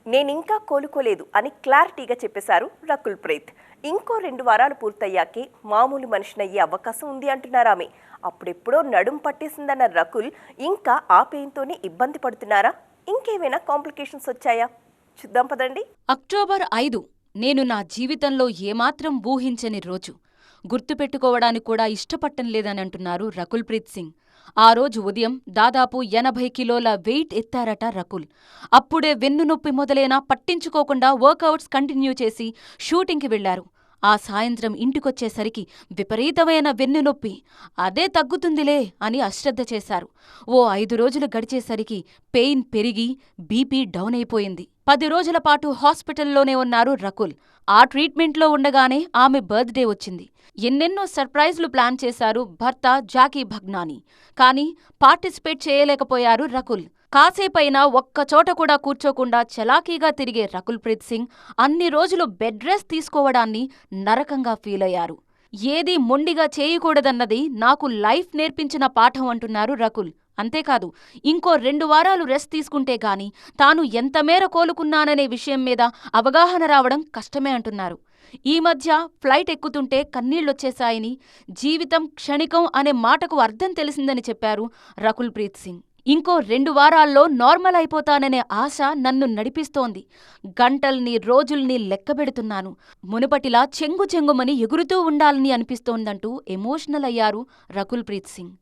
నేనింకా కోలుకోలేదు అని క్లారిటీగా చెప్పేశారు రకుల్ ప్రీత్. ఇంకో 2 వారాలు పూర్తయ్యాకే మామూలు మనిషినయ్యే అవకాశం ఉంది అంటున్నారామె. అప్పుడెప్పుడో నడుం పట్టేసిందన్న రకుల్ ఇంకా ఆ పెయిన్తోనే ఇబ్బంది పడుతున్నారా? ఇంకేమైనా కాంప్లికేషన్స్ వచ్చాయా? చూద్దాం పదండి. అక్టోబర్ 5 నేను నా జీవితంలో ఏమాత్రం ఊహించని రోజు. గుర్తుపెట్టుకోవడానికి కూడా ఇష్టపట్టం లేదని అంటున్నారు రకుల్ ప్రీత్ సింగ్. ఆ రోజు ఉదయం దాదాపు 80 కిలోల వెయిట్ ఎత్తారట రకుల్. అప్పుడే వెన్నునొప్పి మొదలైనా పట్టించుకోకుండా వర్కౌట్స్ కంటిన్యూ చేసి షూటింగ్కి వెళ్లారు. ఆ సాయంత్రం ఇంటికొచ్చేసరికి విపరీతమైన వెన్నునొప్పి. అదే తగ్గుతుందిలే అని అశ్రద్ధ చేశారు. ఓ 5 రోజులు గడిచేసరికి పెయిన్ పెరిగి బీపీ డౌన్ అయిపోయింది. 10 రోజుల పాటు హాస్పిటల్లోనే ఉన్నారు రకుల్. ఆ ట్రీట్మెంట్లో ఉండగానే ఆమె బర్త్డే వచ్చింది. ఎన్నెన్నో సర్ప్రైజ్లు ప్లాన్ చేశారు భర్త జాకీ భగ్నానీ. కానీ పార్టిసిపేట్ చేయలేకపోయారు రకుల్. కాసేపైనా ఒక్కచోట కూడా కూర్చోకుండా చలాకీగా తిరిగే రకుల్ ప్రీత్ సింగ్ అన్ని రోజులు బెడ్ రెస్ట్ తీసుకోవడాన్ని నరకంగా ఫీలయ్యారు. ఏదీ మొండిగా చేయకూడదన్నది నాకు లైఫ్ నేర్పించిన పాఠం అంటున్నారు రకుల్. అంతేకాదు, ఇంకో 2 వారాలు రెస్ట్ తీసుకుంటే గాని తాను ఎంతమేర కోలుకున్నాననే విషయం మీద అవగాహన రావడం కష్టమే అంటున్నారు. ఈ మధ్య ఫ్లైట్ ఎక్కుతుంటే కన్నీళ్లొచ్చేశాయని, జీవితం క్షణికం అనే మాటకు అర్థం తెలిసిందని చెప్పారు రకుల్ ప్రీత్ సింగ్. ఇంకో 2 వారాల్లో నార్మల్ అయిపోతాననే ఆశ నన్ను నడిపిస్తోంది. గంటల్ని రోజుల్ని లెక్కబెడుతున్నాను. మునుపటిలా చెంగు చెంగుమని ఎగురుతూ ఉండాలని అనిపిస్తోందంటూ ఎమోషనల్ అయ్యారు రకుల్ ప్రీత్ సింగ్.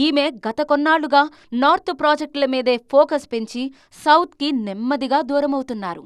ఈమె గత కొన్నాళ్లుగా నార్త్ ప్రాజెక్టుల మీదే ఫోకస్ పెంచి సౌత్కి నెమ్మదిగా దూరమవుతున్నారు.